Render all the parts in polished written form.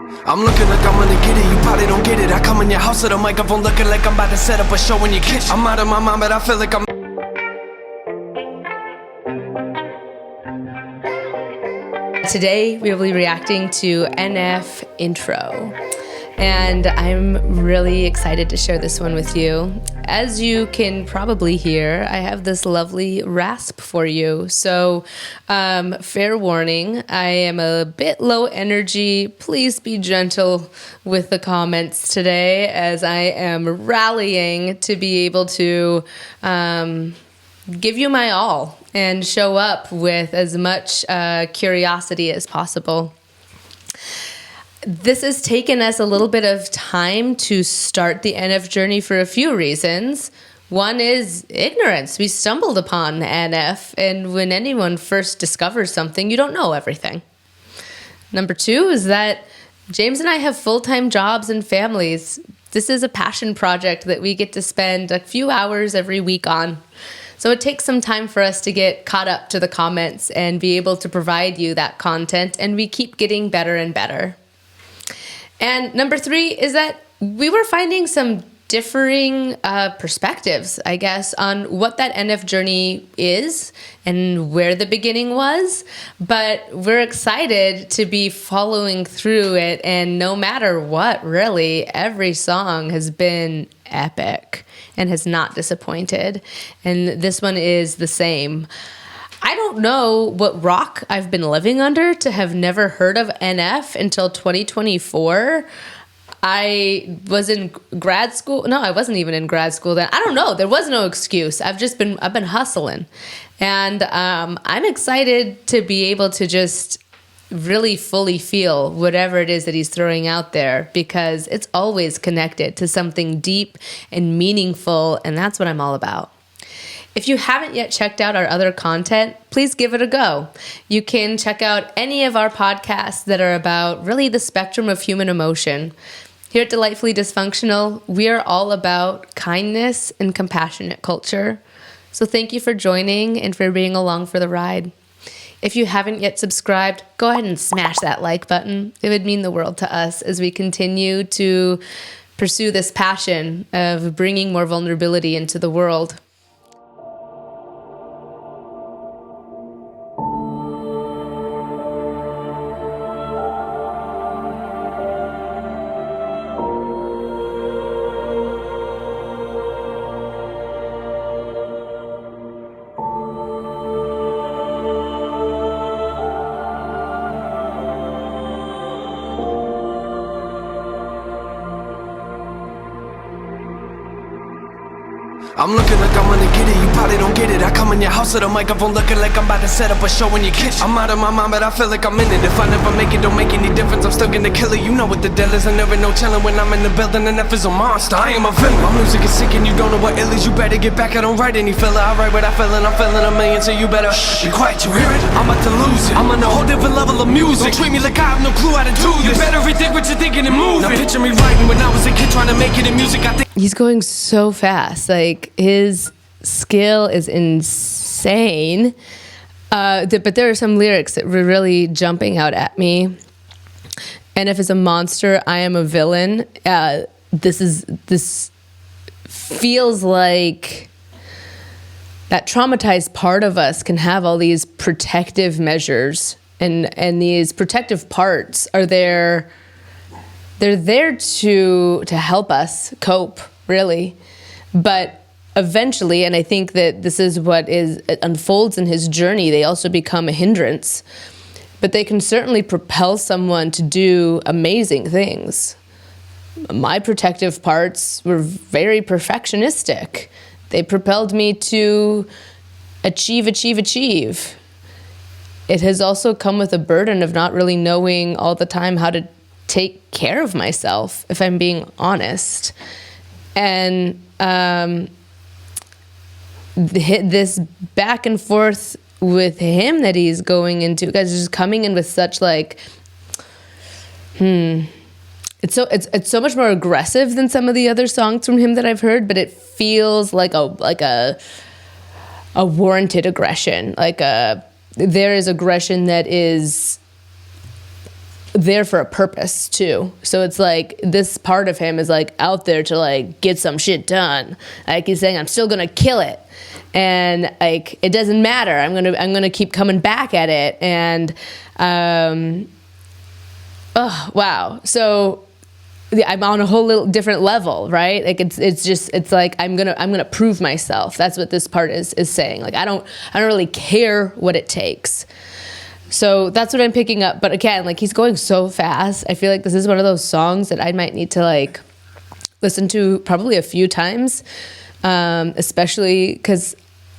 I'm looking like I'm gonna get it, you probably don't get it. I come in your house with a microphone looking like I'm about to set up a show in your kitchen. I'm out of my mind, but I feel like I'm... Today we will be reacting to NF Intro, and I'm really excited to share this one with you. As you can probably hear, I have this lovely rasp for you, so fair warning, I am a bit low energy. Please be gentle with the comments today as I am rallying to be able to give you my all and show up with as much curiosity as possible. This has taken us a little bit of time to start the NF journey for a few reasons. One is ignorance. We stumbled upon NF, and when anyone first discovers something, you don't know everything. Number two is that James and I have full-time jobs and families. This is a passion project that we get to spend a few hours every week on. So it takes some time for us to get caught up to the comments and be able to provide you that content, and we keep getting better and better. And number three is that we were finding some differing perspectives, I guess, on what that NF journey is and where the beginning was. But we're excited to be following through it. And no matter what, really, every song has been epic and has not disappointed. And this one is the same. I don't know what rock I've been living under to have never heard of NF until 2024. I was in grad school. No, I wasn't even in grad school then. I don't know. There was no excuse. I've been hustling. And I'm excited to be able to just really fully feel whatever it is that he's throwing out there, because it's always connected to something deep and meaningful, and that's what I'm all about. If you haven't yet checked out our other content, please give it a go. You can check out any of our podcasts that are about really the spectrum of human emotion. Here at Delightfully Dysfunctional, we are all about kindness and compassionate culture. So thank you for joining and for being along for the ride. If you haven't yet subscribed, go ahead and smash that like button. It would mean the world to us as we continue to pursue this passion of bringing more vulnerability into the world. I'm looking like I'm gonna get it, you probably don't get it. I come in your house with a microphone looking like I'm about to set up a show in your kitchen. I'm out of my mind, but I feel like I'm in it. If I never make it, don't make any difference. I'm still gonna kill it, you know what the deal is. I never know chillin' when I'm in the building, and F is a monster. I am a villain. My music is sick and you don't know what ill is. You better get back, I don't write any filler. I write what I feel and I'm feeling a million, so you better be quiet, you hear it? I'm about to lose it. I'm on a whole different level of music. Don't treat me like I have no clue how to do this. You better rethink what you're thinking and move. Now picture me writing when I was a kid trying to make it in music. I think He's going so fast. Like, his skill is insane. But there are some lyrics that were really jumping out at me. NF is a monster, I am a villain. This feels like that traumatized part of us can have all these protective measures, and these protective parts are there. They're there to help us cope, really. But eventually, and I think that this is what it unfolds in his journey, they also become a hindrance. But they can certainly propel someone to do amazing things. My protective parts were very perfectionistic. They propelled me to achieve. It has also come with a burden of not really knowing all the time how to take care of myself, if I'm being honest. And this back and forth with him that he's going into, guys, just coming in with such like, it's so much more aggressive than some of the other songs from him that I've heard, but it feels like a warranted aggression. There is aggression that is there for a purpose too. So it's like this part of him is like out there to like get some shit done. Like he's saying, I'm still gonna kill it, and like it doesn't matter. I'm gonna keep coming back at it. And oh wow. So I'm on a whole little different level, right? Like it's like I'm gonna prove myself. That's what this part is saying. Like I don't really care what it takes. So that's what I'm picking up. But again, like he's going so fast. I feel like this is one of those songs that I might need to like listen to probably a few times, especially because,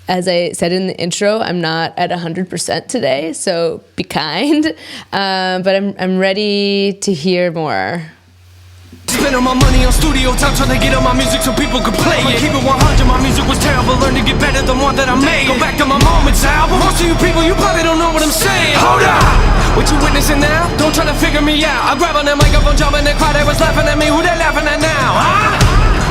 as I said in the intro, I'm not at 100% today. So be kind. But I'm ready to hear more. Spending my money on studio time trying to get on my music so people could play it. Keep it 100, my music was terrible. Learn to get better than one that I made. Go back to my Moments album. Most of you people, you probably don't know what I'm saying. Hold up! What you witnessing now? Don't try to figure me out. I grab on that microphone, jump in the crowd, they was laughing at me. Who they laughing at now? Huh?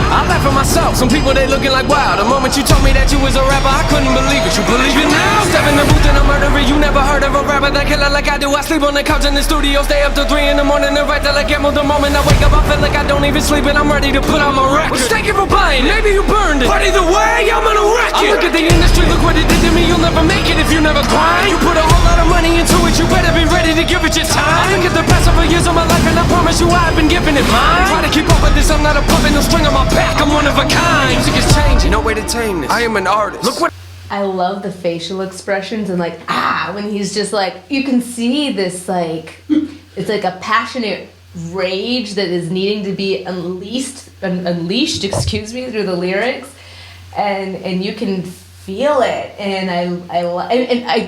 I laugh at myself, some people they looking like wow. The moment you told me that you was a rapper, I couldn't believe it. You believe it now? Step in the booth and I'm murdering. You never heard of a rapper that killer like I do. I sleep on the couch in the studio, stay up till 3 in the morning and write till I get more. The moment I wake up, I feel like I don't even sleep and I'm ready to put on my record. Well, thank you for buying it. Maybe you burned it, but either way, I'm gonna wreck it. I look at the industry, look what it did to me. You'll never make it if you never grind. You put a whole lot of money into it, you better be ready to give it your time. I look at the past several years of my life and I promise you I've been giving it mine. Try to keep up with this, I'm not a puppet, no string on my back. I'm one of a kind. Music is changing, no way to tame this. I am an artist. Look what I love the facial expressions and like when he's just like, you can see this like it's like a passionate rage that is needing to be unleashed, excuse me, through the lyrics, and you can feel it, and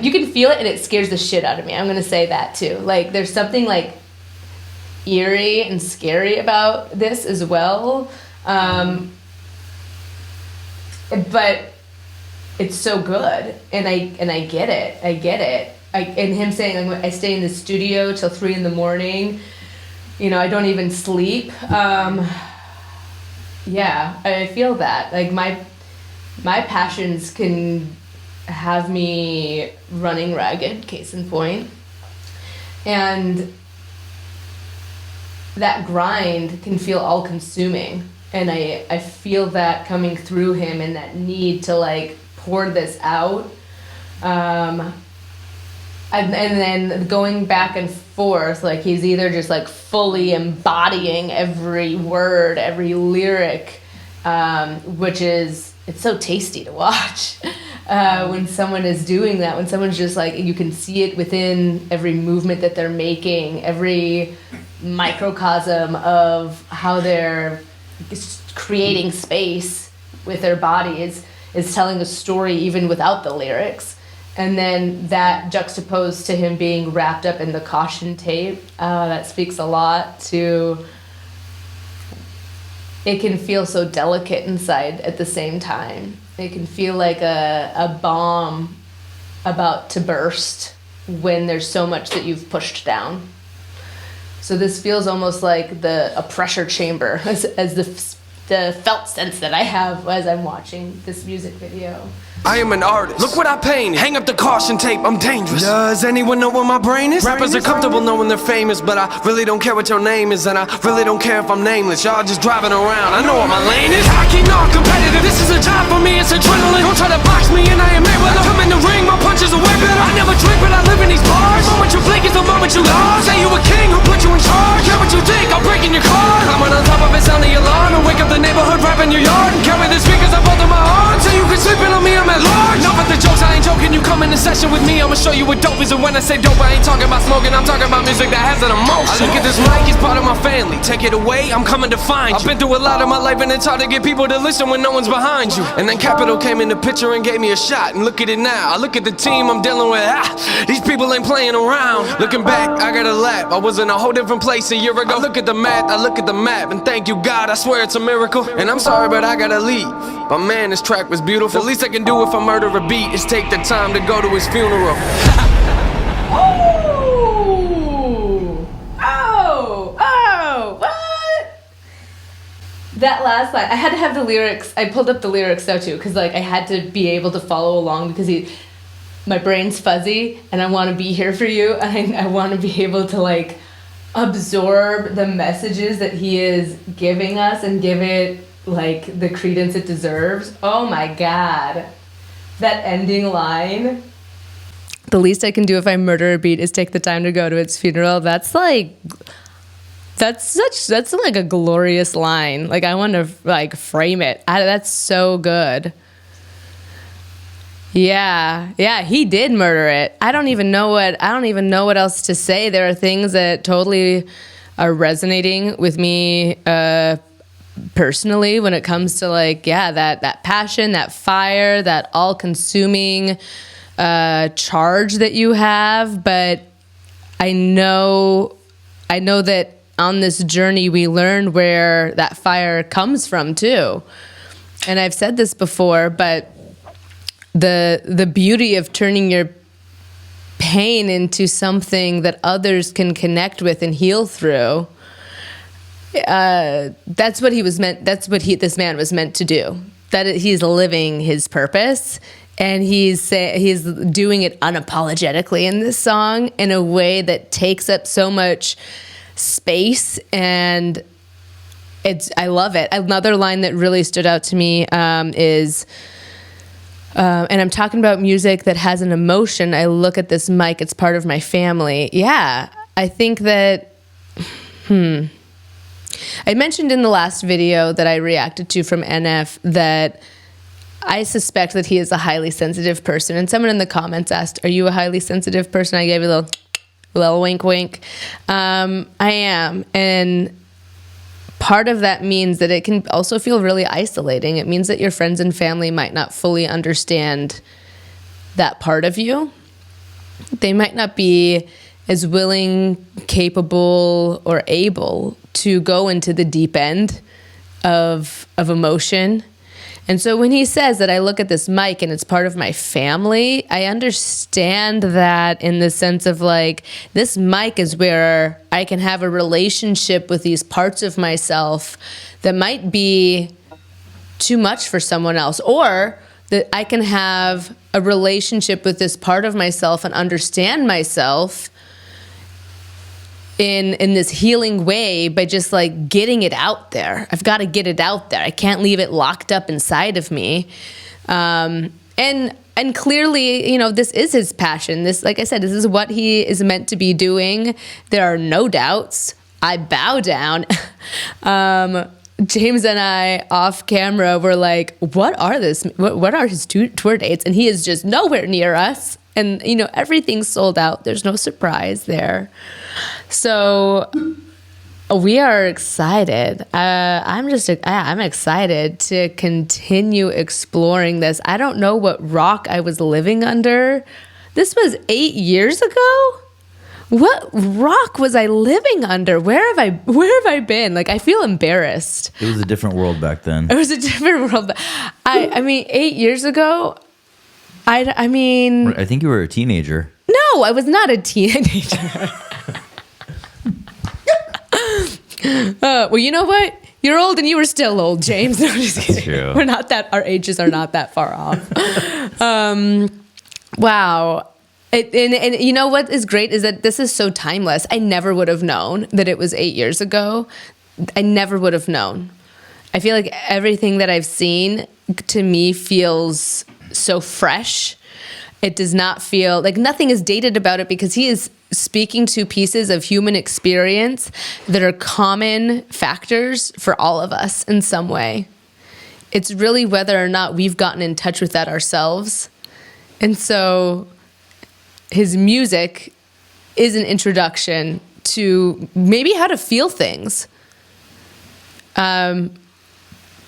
you can feel it, and it scares the shit out of me. I'm gonna say that too. Like there's something like eerie and scary about this as well. But it's so good, and I get it. And him saying I stay in the studio till 3 in the morning. You know, I don't even sleep. Yeah, I feel that. Like my passions can have me running ragged. Case in point, and that grind can feel all-consuming. And I feel that coming through him and that need to like pour this out. And then going back and forth, like he's either just like fully embodying every word, every lyric, which is, it's so tasty to watch when someone is doing that, when someone's just like, you can see it within every movement that they're making, every microcosm of how they're creating space with their body is telling a story even without the lyrics. And then that juxtaposed to him being wrapped up in the caution tape, that speaks a lot to, it can feel so delicate inside at the same time. It can feel like a bomb about to burst when there's so much that you've pushed down. So this feels almost like a pressure chamber as the felt sense that I have as I'm watching this music video. I am an artist. Look what I painted. Hang up the caution tape, I'm dangerous. Does anyone know where my brain is? Rappers are comfortable knowing they're famous, but I really don't care what your name is, and I really don't care if I'm nameless. Y'all just driving around, I know what my lane is. Hockey, not competitive, this is a job for me, it's adrenaline. Don't try to box me and I am Mayweather. Come in the ring, my punches are way better. I never drink, but I live in these bars. The moment you blink is the moment you lost. Say you a king, who put you in charge? Care what you think, I'll break in your car. Climbing on top of it, sound the alarm, and wake up the neighborhood, rap in your yard, and carry the speakers up under my arm. So you can sleep in on me, I'm at large. No, but the jokes, I ain't joking. You come in the session with me, I'ma show you what dope is. And when I say dope, I ain't talking about smoking, I'm talking about music that has an emotion. I look at this mic, it's part of my family. Take it away, I'm coming to find you. I've been through a lot of my life, and it's hard to get people to listen when no one's behind you. And then Capital came in the picture and gave me a shot. And look at it now, I look at the team I'm dealing with. These people ain't playing around. Looking back, I got a lap. I was in a whole different place a year ago. I look at the math, I look at the map, and thank you God, I swear it's a miracle. And I'm sorry, but I gotta leave. But man, this track was beautiful. The least I can do if I murder a beat is take the time to go to his funeral. What? That last line, I had to have the lyrics. I pulled up the lyrics though too, because like I had to be able to follow along because my brain's fuzzy and I want to be here for you, and I want to be able to like absorb the messages that he is giving us and give it like the credence it deserves. Oh my God. That ending line. The least I can do if I murder a beat is take the time to go to its funeral. That's like a glorious line. Like I want to like frame it. That's so good. Yeah, he did murder it. I don't even know what else to say. There are things that totally are resonating with me personally when it comes to like, that passion, that fire, that all-consuming charge that you have. But I know that on this journey we learn where that fire comes from too. And I've said this before, but the beauty of turning your pain into something that others can connect with and heal through, that's what this man was meant to do. That he's living his purpose, and he's doing it unapologetically in this song in a way that takes up so much space, and I love it. Another line that really stood out to me is, and I'm talking about music that has an emotion. I look at this mic, it's part of my family. Yeah, I think that, I mentioned in the last video that I reacted to from NF that I suspect that he is a highly sensitive person. And someone in the comments asked, are you a highly sensitive person? I gave you a little wink, wink. I am. And part of that means that it can also feel really isolating. It means that your friends and family might not fully understand that part of you. They might not be as willing, capable, or able to go into the deep end of emotion. And so when he says that I look at this mic and it's part of my family, I understand that in the sense of like, this mic is where I can have a relationship with these parts of myself that might be too much for someone else, or that I can have a relationship with this part of myself and understand myself in this healing way by just like getting it out there. I've got to get it out there. I can't leave it locked up inside of me. And clearly, this is his passion. This, like I said, this is what he is meant to be doing. There are no doubts. I bow down. James and I off camera were like, what are his tour dates? And he is just nowhere near us. And, everything's sold out. There's no surprise there. So we are excited. I'm excited to continue exploring this. I don't know what rock I was living under. This was 8 years ago. What rock was I living under? Where have I been? Like, I feel embarrassed. It was a different world back then. It was a different world. I mean, 8 years ago, I mean... I think you were a teenager. No, I was not a teenager. Well, you know what? You're old and you were still old, James. No, I'm just kidding. True. Our ages are not that far off. Wow. And you know what is great is that this is so timeless. I never would have known that it was 8 years ago. I never would have known. I feel like everything that I've seen to me feels so fresh. It does not feel like nothing is dated about it because he is speaking to pieces of human experience that are common factors for all of us in some way. It's really whether or not we've gotten in touch with that ourselves. And so his music is an introduction to maybe how to feel things. An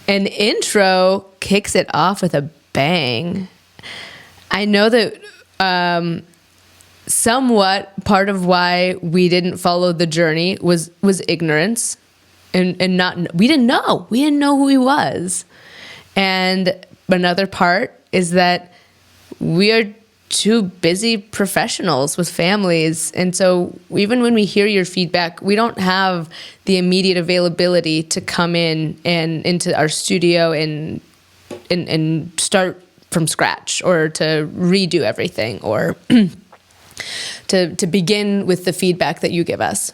intro kicks it off with a bang. I know that somewhat part of why we didn't follow the journey was ignorance, and not we didn't know who he was, and another part is that we are two busy professionals with families, and so even when we hear your feedback, we don't have the immediate availability to come in and into our studio and start from scratch or to redo everything or to begin with the feedback that you give us.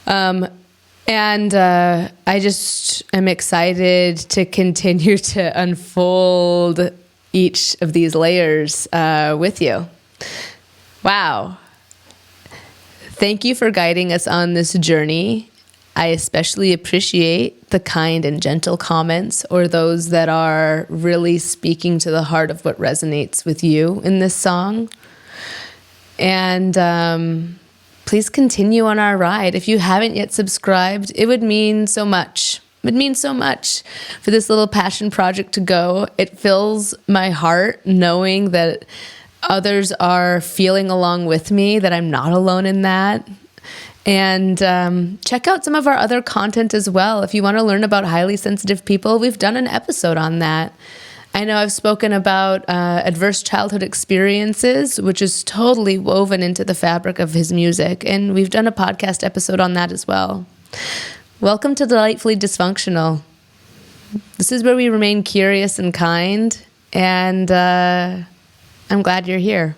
And I just am excited to continue to unfold each of these layers with you. Wow. Thank you for guiding us on this journey. I especially appreciate the kind and gentle comments, or those that are really speaking to the heart of what resonates with you in this song. And please continue on our ride. If you haven't yet subscribed, it would mean so much. It would mean so much for this little passion project to go. It fills my heart knowing that others are feeling along with me, that I'm not alone in that. And check out some of our other content as well. If you want to learn about highly sensitive people, we've done an episode on that. I know I've spoken about adverse childhood experiences, which is totally woven into the fabric of his music. And we've done a podcast episode on that as well. Welcome to Delightfully Dysfunctional. This is where we remain curious and kind. And I'm glad you're here.